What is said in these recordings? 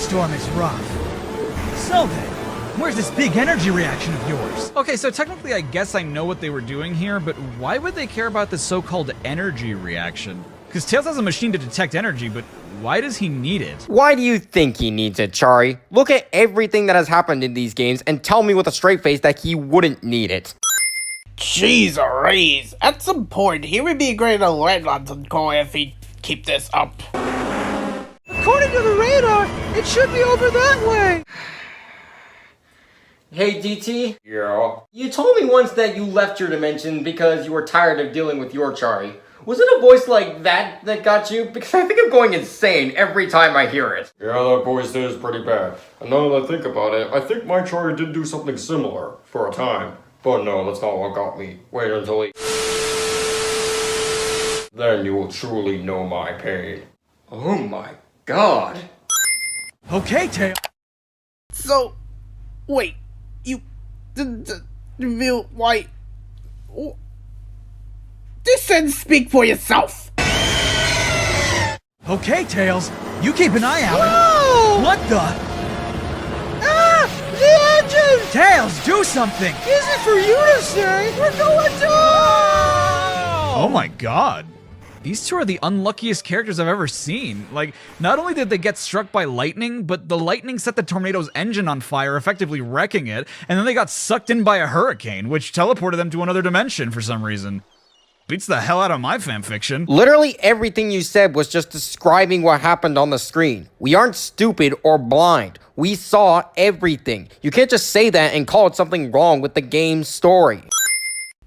storm is rough. So then, where's this big energy reaction of yours? Okay, so technically I guess I know what they were doing here, but why would they care about this so-called energy reaction? Because Tails has a machine to detect energy, but why does he need it? Why do you think he needs it, Charriii? Look at everything that has happened in these games and tell me with a straight face that he wouldn't need it. Jeez Louise, at some point he would be great to land on some coin if he keep this up. According to the radar, it should be over that way. Hey, DT? Yeah? You told me once that you left your dimension because you were tired of dealing with your Charriii. Was it a voice like that that got you? Because I think I'm going insane every time I hear it. Yeah, that voice is pretty bad. And now that I think about it, I think my Charriii did do something similar for a time. But no, that's not what got me. Wait until he... Then you will truly know my pain. Oh my god. Okay, Tails. So, wait, you reveal why? This sentence speak for yourself. Okay, Tails. You keep an eye out. Whoa! What the? Ah! The engine! Tails, do something! Easy for you to say! We're going down! Oh my god. These two are the unluckiest characters I've ever seen. Like, not only did they get struck by lightning, but the lightning set the tornado's engine on fire, effectively wrecking it, and then they got sucked in by a hurricane, which teleported them to another dimension for some reason. Beats the hell out of my fanfiction. Literally everything you said was just describing what happened on the screen. We aren't stupid or blind. We saw everything. You can't just say that and call it something wrong with the game's story.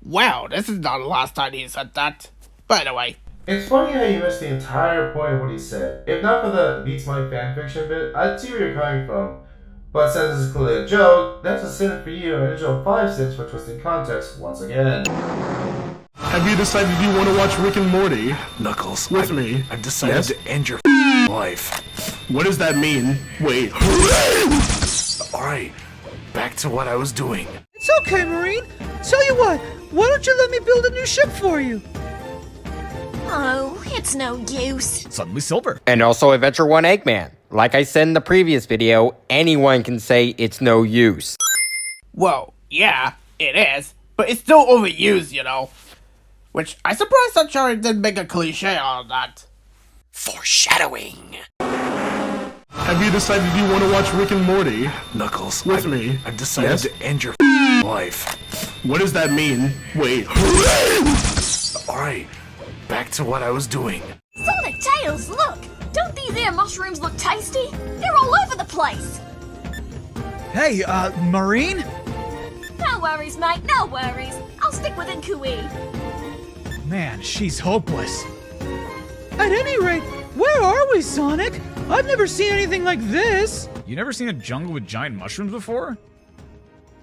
Wow, this is not the last time he said that. By the way, It's funny how you missed the entire point of what he said. If not for the beats my fanfiction bit, I'd see where you're coming from. But since this is clearly a joke, that's a sin for you and a joke 5 cents for twisting context once again. Have you decided you want to watch Rick and Morty? Knuckles, with me. I've decided to end your life. What does that mean? Wait. Alright, back to what I was doing. It's okay, Marine. Tell you what, why don't you let me build a new ship for you? Oh, it's no use. Suddenly silver. And also Adventure 1 Eggman. Like I said in the previous video, anyone can say it's no use. well, yeah, it is, but it's still overused, you know. Which I surprised that Charriii didn't make a cliche out of that. Foreshadowing. Have you decided you want to watch Rick and Morty? Knuckles, with me. I've decided to end your life. What does that mean? Wait. Alright, back to what I was doing. Sonic Tails, look! Don't these air mushrooms look tasty? They're all over the place! Hey, Marine? No worries, mate, no worries. I'll stick with Kui. Man, she's hopeless. At any rate, where are we, Sonic? I've never seen anything like this. You never seen a jungle with giant mushrooms before?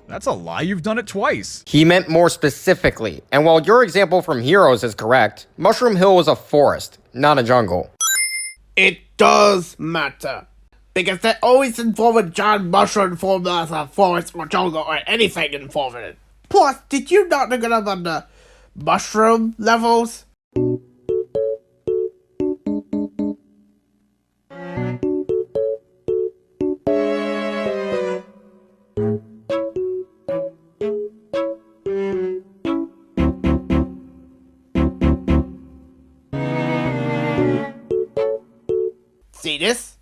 That's a lie, you've done it twice. He meant more specifically, and while your example from Heroes is correct, Mushroom Hill was a forest, not a jungle. It does matter. Because they always involve a giant mushroom formed as a forest or jungle or anything involving it. Plus, did you not look it up on the mushroom levels? See this?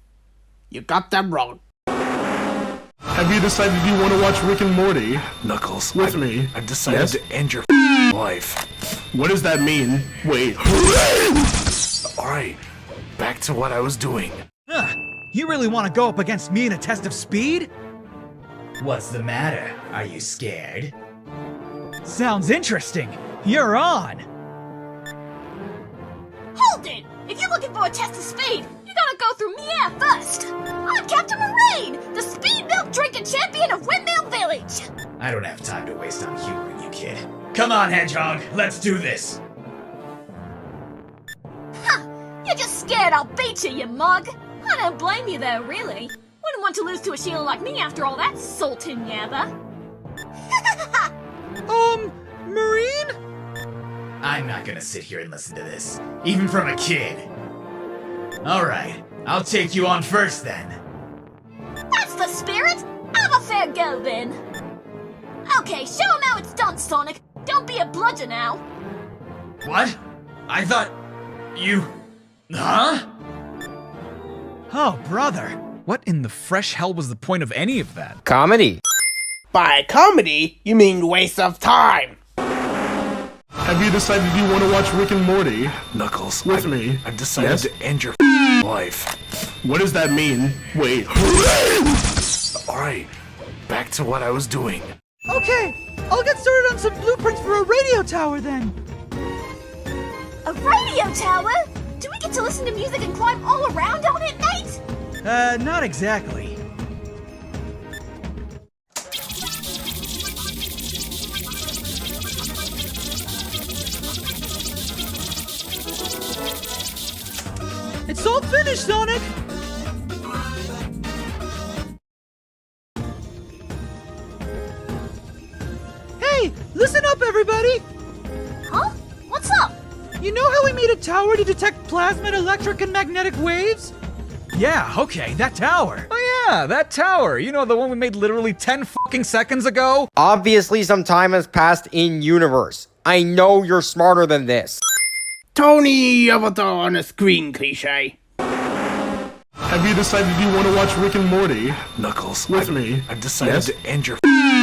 You got them wrong. Have you decided you want to watch Rick and Morty? Knuckles, with me. I've decided to end your life. What does that mean? Wait. Alright, back to what I was doing. Huh, you really want to go up against me in a test of speed? What's the matter? Are you scared? Sounds interesting. You're on. Hold it! If you're looking for a test of speed, you gotta go through Meow first! I'm Captain Marine, the speed milk drinking champion of Windmill Village! I don't have time to waste on humoring you, kid. Come on, Hedgehog, let's do this. Huh! You're just scared I'll beat you, you mug! I don't blame you though, really. Wouldn't want to lose to a Sheila like me after all that salt and yabba. Marine? I'm not gonna sit here and listen to this, even from a kid. Alright, I'll take you on first then. Fair go, then. Okay, show him how it's done, Sonic. Don't be a bludger now. What? I thought you... Huh? Oh, brother. What in the fresh hell was the point of any of that? Comedy. By comedy, you mean waste of time. Have you decided you want to watch Rick and Morty? Knuckles, With me. I've decided Yes? to end your life. What does that mean? Wait. Alright, back to what I was doing. Okay, I'll get started on some blueprints for a radio tower then. A radio tower? Do we get to listen to music and climb all around on it, mate? Not exactly. It's all finished, Sonic! Hey, listen up, everybody! Huh? What's up? You know how we made a tower to detect plasma, electric, and magnetic waves? Yeah, okay, that tower. Oh yeah, that tower. You know, the one we made literally 10 fucking seconds ago? Obviously, some time has passed in universe. I know you're smarter than this. Tony Avatar on a screen cliche. Have you decided you want to watch Rick and Morty? Knuckles, With me. I've decided Yes? to end your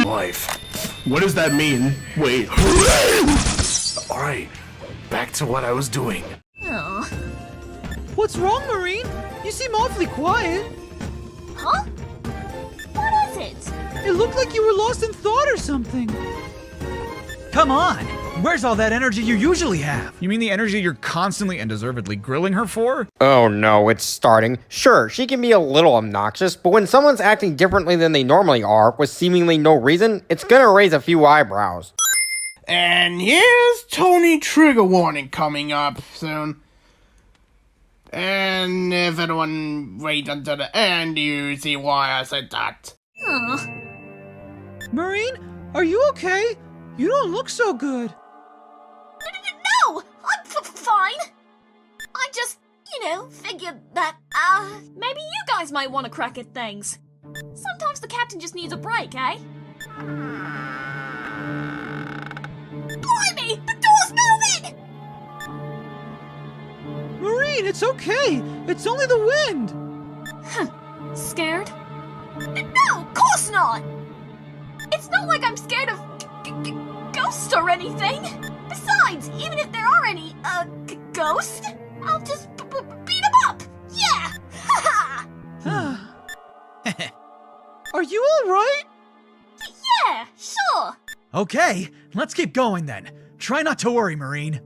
life. What does that mean? Wait. Alright, back to what I was doing. Oh. What's wrong, Marine? You seem awfully quiet. Huh? What is it? It looked like you were lost in thought or something. Come on! Where's all that energy you usually have? You mean the energy you're constantly and deservedly grilling her for? Oh no, it's starting. Sure, she can be a little obnoxious, but when someone's acting differently than they normally are, with seemingly no reason, it's gonna raise a few eyebrows. And here's Tony trigger warning coming up soon. And if anyone wait until the end, you see why I said that. Oh. Marine, are you okay? You don't look so good. No! I'm fine! I just, figured that, maybe you guys might want to crack at things. Sometimes the captain just needs a break, eh? Blimey! The door's moving! Marine, it's okay. It's only the wind. Scared? No, of course not! It's not like I'm scared of ghosts or anything. Besides, even if there are any, ghosts, I'll just beat them up! Yeah! Ha Are you alright? Yeah, sure! Okay, let's keep going then. Try not to worry, Marine.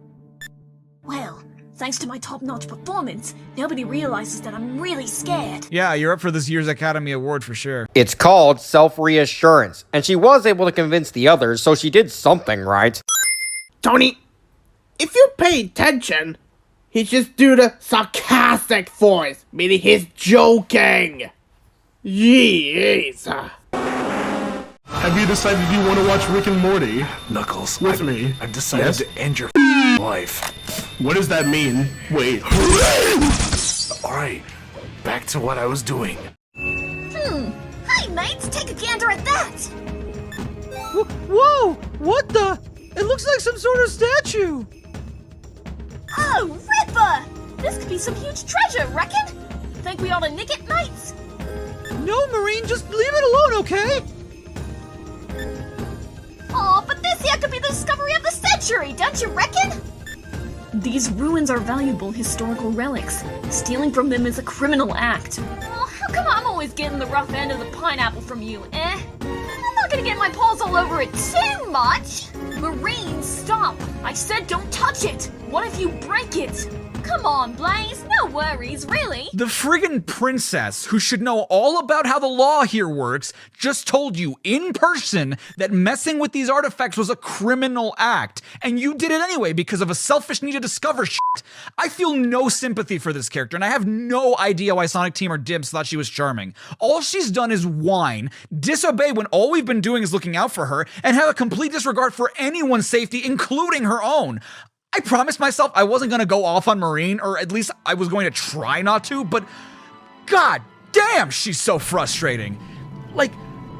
Well, thanks to my top-notch performance, nobody realizes that I'm really scared. Yeah, you're up for this year's Academy Award for sure. It's called self-reassurance, and she was able to convince the others, so she did something right. Tony, if you pay attention, he's just do the sarcastic voice, meaning he's joking. Jeez. Have you decided you want to watch Rick and Morty? Knuckles, With me. I've decided Yes? to end your life. What does that mean? Wait. Alright, back to what I was doing. Hey, mates, take a gander at that! Whoa! What the? It looks like some sort of statue. Oh, Ripper! This could be some huge treasure, reckon? Think we ought to nick it, mates? No, Marine, just leave it alone, okay? Aw, but this here could be the discovery of the century, don't you reckon? These ruins are valuable historical relics. Stealing from them is a criminal act. Well, how come I'm always getting the rough end of the pineapple from you, eh? I'm not gonna get my paws all over it too much! Marine, stop! I said don't touch it! What if you break it? Come on, Blaze, no worries, really. The friggin' princess, who should know all about how the law here works, just told you in person that messing with these artifacts was a criminal act, and you did it anyway because of a selfish need to discover shit. I feel no sympathy for this character, and I have no idea why Sonic Team or Dibs thought she was charming. All she's done is whine, disobey when all we've been doing is looking out for her, and have a complete disregard for anyone's safety, including her own. I promised myself I wasn't going to go off on Marine, or at least I was going to try not to, but god damn, she's so frustrating. Like,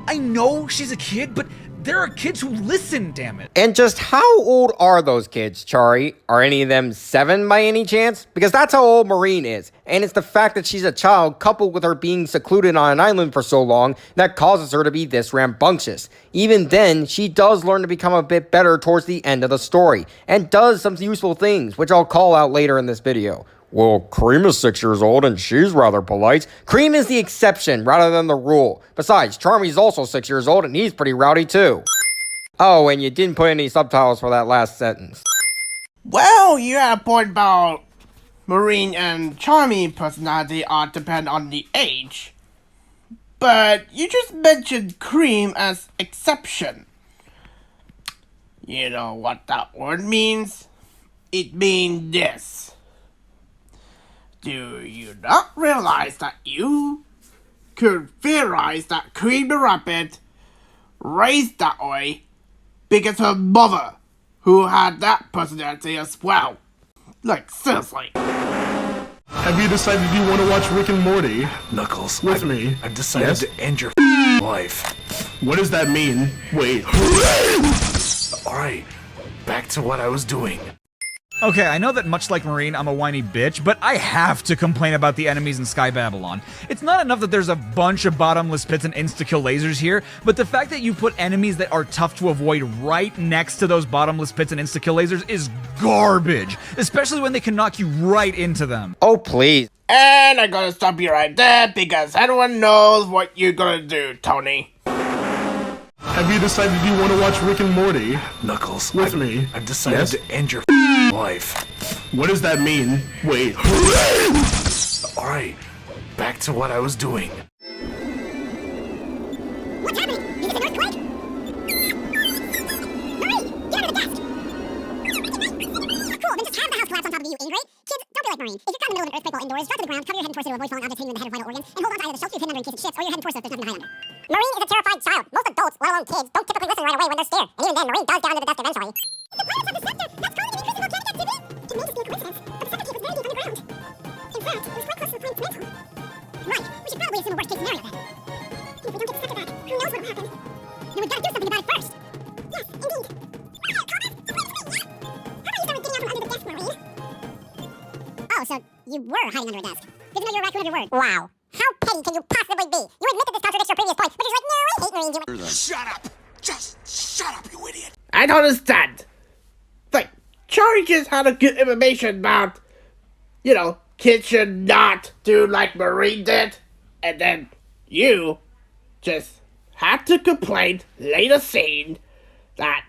I know she's a kid, but there are kids who listen, damn it. And just how old are those kids, Charriii? Are any of them 7 by any chance? Because that's how old Marine is. And it's the fact that she's a child coupled with her being secluded on an island for so long that causes her to be this rambunctious. Even then, she does learn to become a bit better towards the end of the story, and does some useful things, which I'll call out later in this video. Well, Cream is 6 years old and she's rather polite. Cream is the exception rather than the rule. Besides, Charmy's also 6 years old and he's pretty rowdy too. Oh, and you didn't put any subtitles for that last sentence. Well, you had a point about Marine and Charmy personality are depend on the age. But you just mentioned Cream as exception. You know what that word means? It means this. Do you not realize that you could theorize that Queen the Rabbit raised that way because her mother, who had that personality as well? Like, seriously. Have you decided you want to watch Rick and Morty? Knuckles, With me? I've decided Yes? to end your life. What does that mean? Wait. Alright, back to what I was doing. Okay, I know that much like Marine, I'm a whiny bitch, but I have to complain about the enemies in Sky Babylon. It's not enough that there's a bunch of bottomless pits and insta-kill lasers here, but the fact that you put enemies that are tough to avoid right next to those bottomless pits and insta-kill lasers is garbage, especially when they can knock you right into them. Oh, please. And I'm gonna stop you right there because everyone knows what you're gonna do, Tony. Have you decided you want to watch Rick and Morty? Knuckles, With me? I've decided Yes? to end your life. What does that mean? Wait. Alright, back to what I was doing. What's happening? Is this an earthquake? Marie, get out of the desk! Cool, then just have the house collapse on top of you, Ingrid. Kids, don't be like Marie. If you're caught in the middle of an earthquake while indoors, drop to the ground, cover your head and torso to avoid falling objects hitting you in the head or vital organs, and hold on to either the shelter you've hidden under in case it shifts, or your head and torso if there's nothing to hide under. Marine is a terrified child. Most adults, let alone kids, don't typically listen right away when they're scared. And even then, Marine does get under the desk eventually. The pirates have the scepter! That's causing an increase in volcanic activity! It may just be a coincidence, but the scepter cave was very deep underground. In fact, it was quite close to the planet's mantle. Right, we should probably assume a worst case scenario then. And if we don't get the scepter back, who knows what will happen? Then we've got to do something about it first. Yes, indeed. How about you start with getting out from under the desk, Marine? Oh, so you were hiding under a desk. Good to know you're a raccoon of your word. Wow. How petty can you possibly be? You admit that this contradicts your previous point, but you're like, no, I hate Marine humor. Shut up! Just shut up, you idiot! I don't understand. Like, Charlie just had a good information about, you know, kids should not do like Marine did, and then you just had to complain later scene that,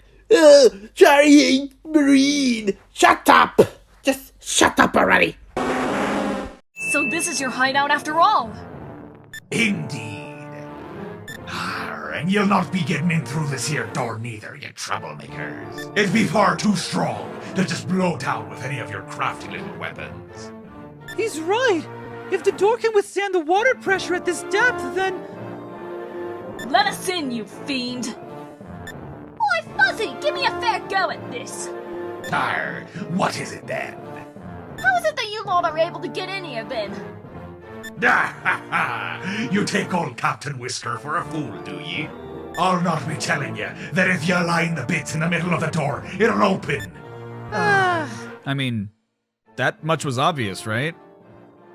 Charlie hates Marine. Shut up! Just shut up already. So this is your hideout after all? Indeed. And you'll not be getting in through this here door neither, you troublemakers. It'd be far too strong to just blow down with any of your crafty little weapons. He's right! If the door can withstand the water pressure at this depth, then... Let us in, you fiend! Why, Fuzzy, give me a fair go at this! What is it then? How is it that you lot are able to get in here, then? You take old Captain Whisker for a fool, do ye? I'll not be telling you that if you line the bits in the middle of the door, it'll open. I mean, that much was obvious, right?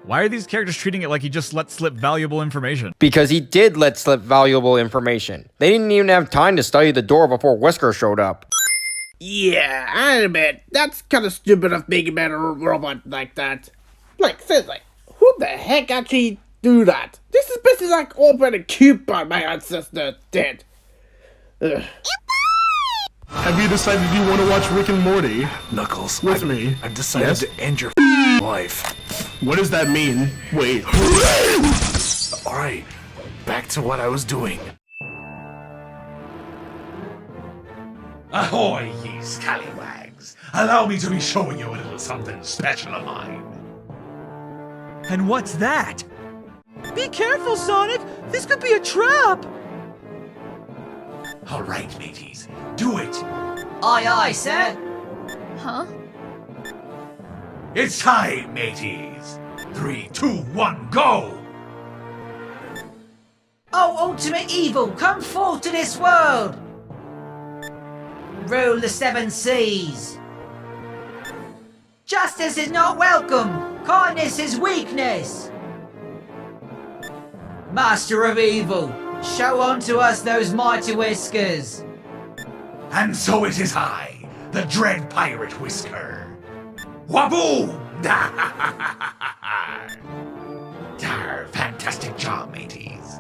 Why are these characters treating it like he just let slip valuable information? Because he did let slip valuable information. They didn't even have time to study the door before Whisker showed up. Yeah, I admit, that's kind of stupid of making a robot like that. Like, seriously, who the heck actually do that? This is basically like open a coupon my ancestor did. Ugh. Have you decided you want to watch Rick and Morty? Knuckles, With me? I've decided Yes? to end your life. What does that mean? Wait. Alright, back to what I was doing. Ahoy, ye scallywags! Allow me to be showing you a little something special of mine. And what's that? Be careful, Sonic! This could be a trap! All right, mateys, do it. Aye, aye, sir. Huh? It's time, mateys. 3, 2, 1, go! Oh, ultimate evil, come forth to this world! Rule the seven seas. Justice is not welcome. Kindness is weakness. Master of evil, show unto us those mighty whiskers. And so it is I, the dread pirate Whisker. Waboom! Dar, fantastic job, mateys.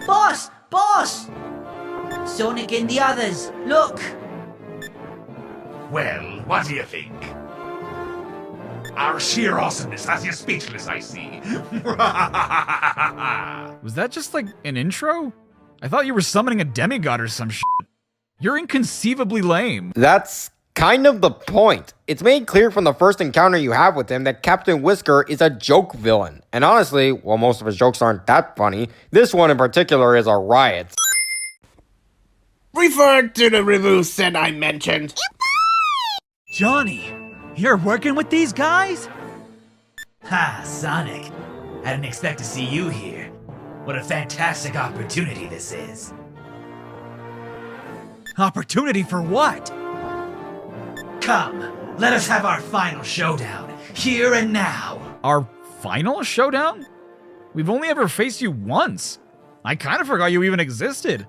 Boss! Boss! Sonic and the others, look! Well, what do you think? Our sheer awesomeness has you speechless, I see. Was that just like an intro? I thought you were summoning a demigod or some shit. You're inconceivably lame. That's kind of the point. It's made clear from the first encounter you have with him that Captain Whisker is a joke villain. And honestly, while most of his jokes aren't that funny, this one in particular is a riot. Refer to the review set I mentioned. Johnny, you're working with these guys? Ha, Sonic. I didn't expect to see you here. What a fantastic opportunity this is. Opportunity for what? Come, let us have our final showdown, here and now. Our final showdown? We've only ever faced you once. I kind of forgot you even existed.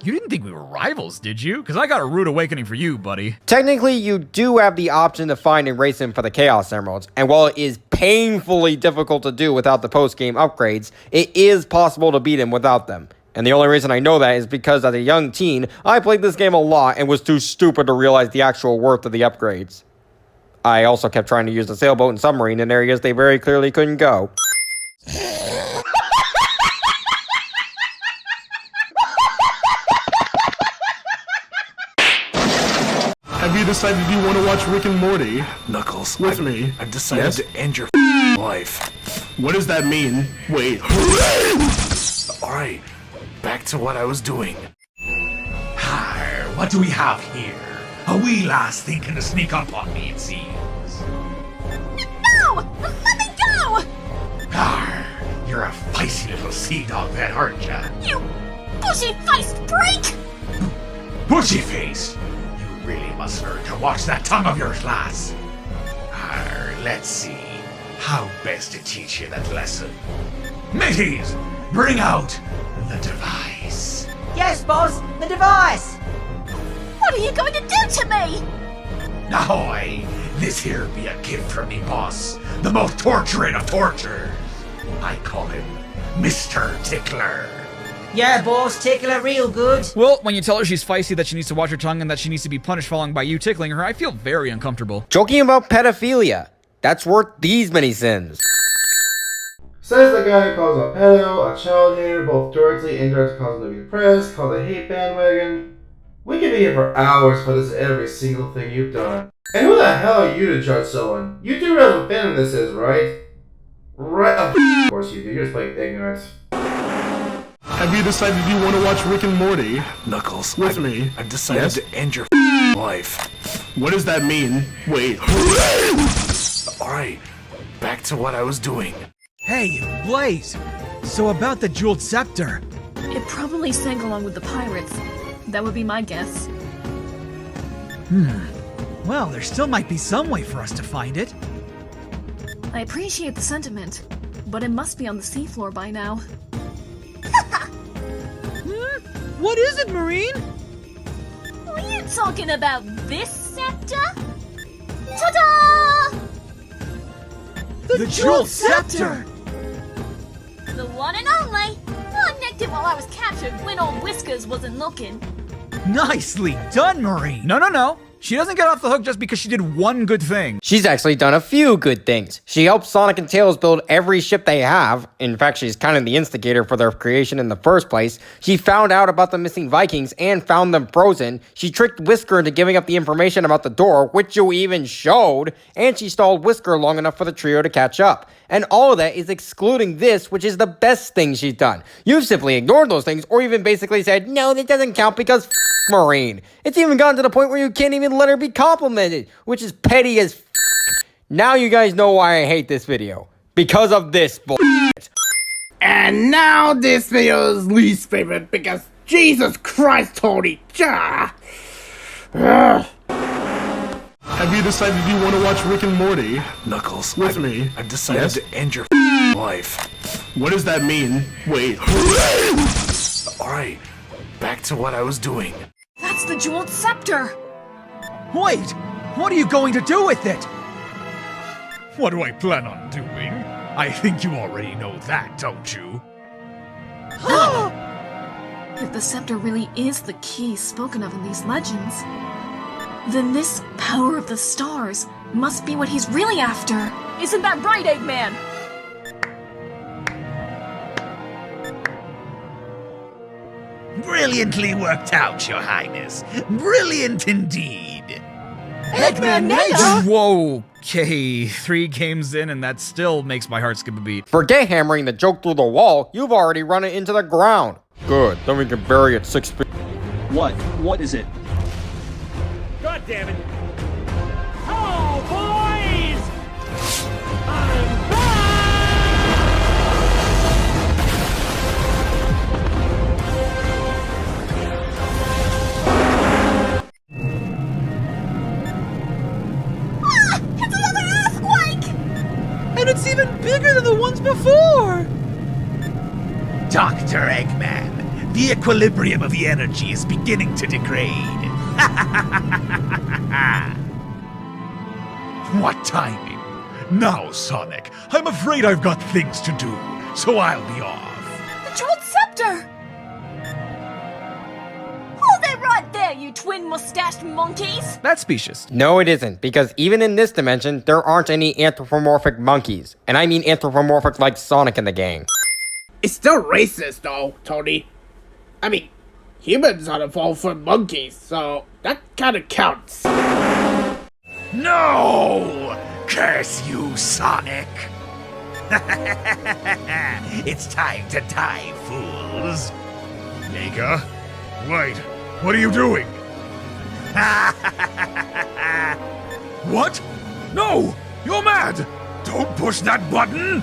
You didn't think we were rivals, did you? Because I got a rude awakening for you, buddy. Technically, you do have the option to find and race him for the Chaos Emeralds, and while it is painfully difficult to do without the post-game upgrades, it is possible to beat him without them. And the only reason I know that is because as a young teen, I played this game a lot and was too stupid to realize the actual worth of the upgrades. I also kept trying to use the sailboat and submarine in areas they very clearly couldn't go. Have you decided you want to watch Rick and Morty? Knuckles, With me. I've decided Yes? to end your life. What does that mean? Wait. Alright, back to what I was doing. Arr, what do we have here? A wee lass thinking to sneak up on me, it seems. No! Let me go! Arr, you're a feisty little sea dog then, aren't ya? You bushy-faced freak! Bushy face! You really must learn to watch that tongue of yours, lass. Arr, let's see. How best to teach you that lesson. Mateys, bring out the device. Yes, boss, the device! What are you going to do to me? Ahoy! This here be a gift from me boss, the most torturing of tortures. I call him Mr. Tickler. Yeah, boss, tickler real good. Well, when you tell her she's feisty, that she needs to watch her tongue, and that she needs to be punished following by you tickling her, I feel very uncomfortable. Joking about pedophilia. That's worth these many sins. Says the guy who calls a pedo, a child hater, both directly and indirectly cause them to be depressed, called a hate bandwagon. We could be here for hours for this every single thing you've done. And who the hell are you to judge someone? You do realize what fandom this is, right? Right, of course you do. You're just plain ignorant. Have you decided you want to watch Rick and Morty? Knuckles, With me. I've decided Yes? to end your life. What does that mean? Wait. Alright, back to what I was doing. Hey, Blaze. So about the jeweled scepter. It probably sank along with the pirates. That would be my guess. Well, there still might be some way for us to find it. I appreciate the sentiment, but it must be on the seafloor by now. What is it, Marine? Are you talking about this scepter? Ta-da! The jeweled scepter! The one and only! I nicked it while I was captured when old Whiskers wasn't looking. Nicely done, Marine! No. She doesn't get off the hook just because she did one good thing. She's actually done a few good things. She helped Sonic and Tails build every ship they have. In fact, she's kind of the instigator for their creation in the first place. She found out about the missing Vikings and found them frozen. She tricked Whisker into giving up the information about the door, which you even showed. And she stalled Whisker long enough for the trio to catch up. And all of that is excluding this, which is the best thing she's done. You've simply ignored those things or even basically said, no, that doesn't count because Marine. It's even gotten to the point where you can't even let her be complimented, which is petty as Now you guys know why I hate this video. Because of this bullshit. And now this video's least favorite because Jesus Christ, Tony. Have you decided you want to watch Rick and Morty? Knuckles, With me. I've decided Yes? to end your life. What does that mean? Wait. Alright, back to what I was doing. That's the jeweled scepter! Wait! What are you going to do with it? What do I plan on doing? I think you already know that, don't you? If the scepter really is the key spoken of in these legends, then this power of the stars must be what he's really after. Isn't that right, Eggman? Brilliantly worked out, Your Highness. Brilliant indeed. Eggman Nega! Whoa, okay, 3 games in and that still makes my heart skip a beat. Forget hammering the joke through the wall. You've already run it into the ground. Good. Then we can bury it 6 feet. What? What is it? God damn it. Hello, boys! I'm It's another earthquake! And it's even bigger than the ones before! Dr. Eggman, the equilibrium of the energy is beginning to degrade. What timing? Now, Sonic, I'm afraid I've got things to do, so I'll be off. The jeweled scepter! Hold it right there, you twin mustached monkeys! That's specious. No, it isn't, because even in this dimension, there aren't any anthropomorphic monkeys. And I mean anthropomorphic like Sonic and the gang. It's still racist, though, Tony. I mean, humans are evolved from monkeys, so that kind of counts. No! Curse you, Sonic! It's time to die, fools. Nega? Wait, what are you doing? What? No! You're mad! Don't push that button!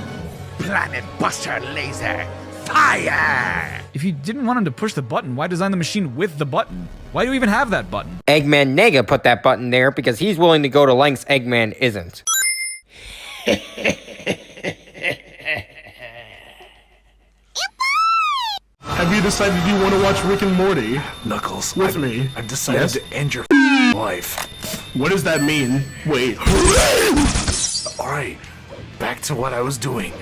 Planet Buster Laser, fire! If you didn't want him to push the button, why design the machine with the button? Why do you even have that button? Eggman Nega put that button there because he's willing to go to lengths Eggman isn't. Have you decided you want to watch Rick and Morty? Knuckles, With me. I've decided Yes? to end your life. What does that mean? Wait. Alright, back to what I was doing.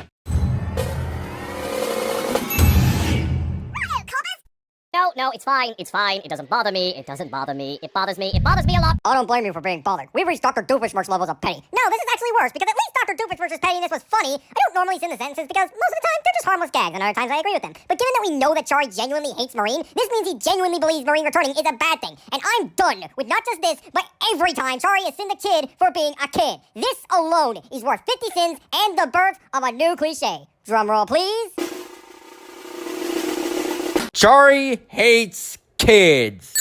No, it's fine. It's fine. It doesn't bother me. It doesn't bother me. It bothers me. It bothers me a lot. I don't blame you for being bothered. We've reached Dr. Doofenshmirtz levels of petty. No, this is actually worse, because at least Dr. Doofenshmirtz's pettiness was funny. I don't normally send the sentences because most of the time they're just harmless gags, and other times I agree with them. But given that we know that Charriii genuinely hates Marine, this means he genuinely believes Marine returning is a bad thing. And I'm done with not just this, but every time Charriii has sinned a kid for being a kid. This alone is worth 50 sins and the birth of a new cliche. Drum roll, please. Charriii hates kids.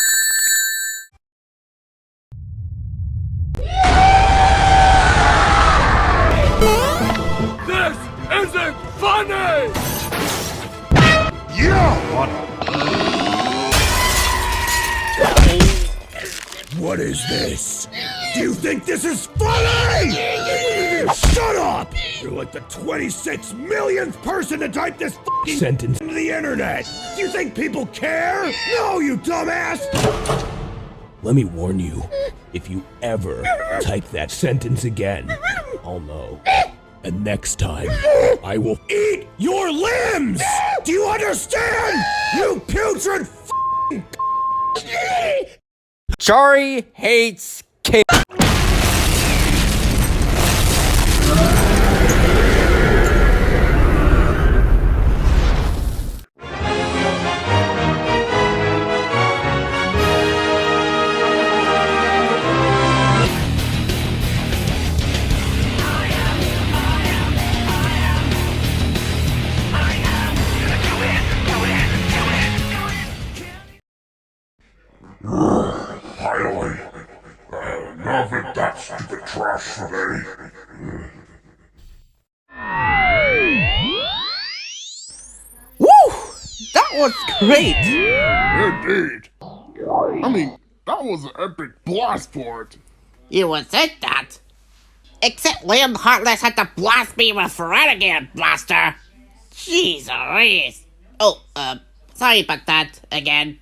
This isn't funny! What is this? Do you think this is funny? Shut up! You're like the 26 millionth person to type this fucking sentence into the internet. Do you think people care? No, you dumbass! Let me warn you, if you ever type that sentence again, I'll know. And next time, I will Eat your limbs! Do you understand? You putrid f***ing Charriii hates kids. Finally, enough of that stupid trash today. great! Indeed. I mean, that was an epic blast for it. You would think that. Except Liam Heartless had to blast me with Renegade Blaster. Jeez Louise. Oh, sorry about that again.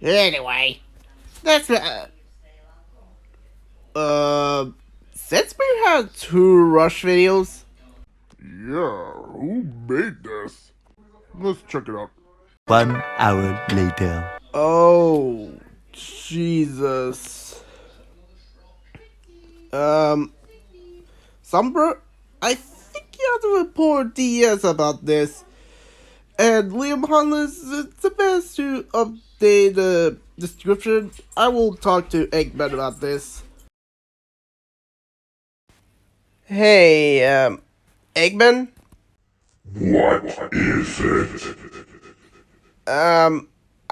Anyway, that's since we had 2 Rush videos. Yeah, who made this? Let's check it out. 1 hour later. Oh, Jesus. Sombra, I think you have to report DS about this. And Liam Harless is the best to update the description. I will talk to Eggman about this. Hey, Eggman? What is it?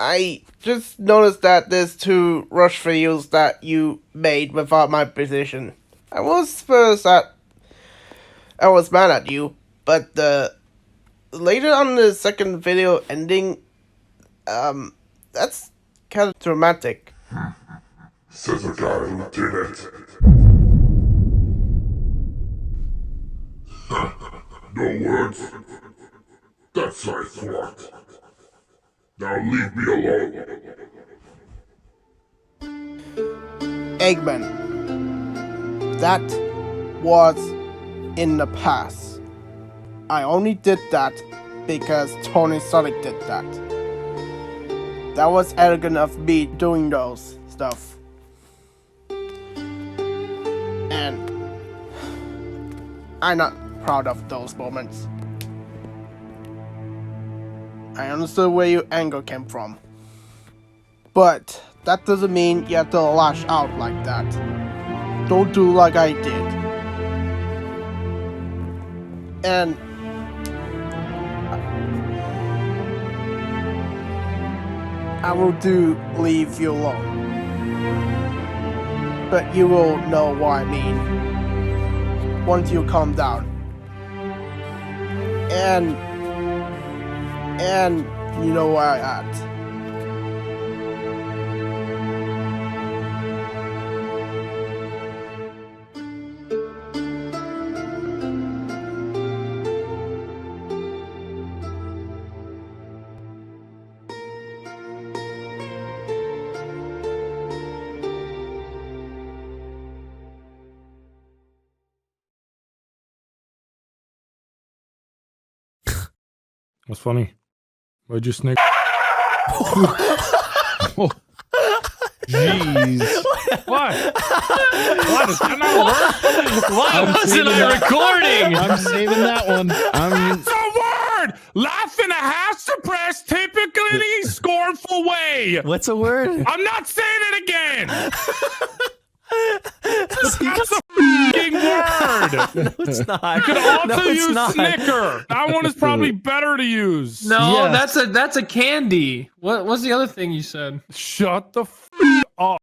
I just noticed that there's 2 Rush videos that you made without my position. I was mad at you, but later on the second video ending, that's kind of dramatic. Says a guy who did it. No words. That's I thought. Now leave me alone. Eggman, that was in the past. I only did that because tonysonic did that. That was arrogant of me doing those stuff. And I'm not proud of those moments. I understood where your anger came from. But that doesn't mean you have to lash out like that. Don't do like I did. And I will leave you alone. But you will know what I mean once you calm down. And you know where I'm at. What's funny? Why'd you snake? Jeez. What? What? Is that not work? Why wasn't I recording? I'm saving that one. That's a word! Laugh in a half-suppressed, typically scornful way. What's a word? I'm not saying it again. That's a f***ing word. No, it's not. You could also No, it's use not. Snicker. That one is probably better to use. No, Yeah. that's a candy. What's the other thing you said? Shut the f*** up.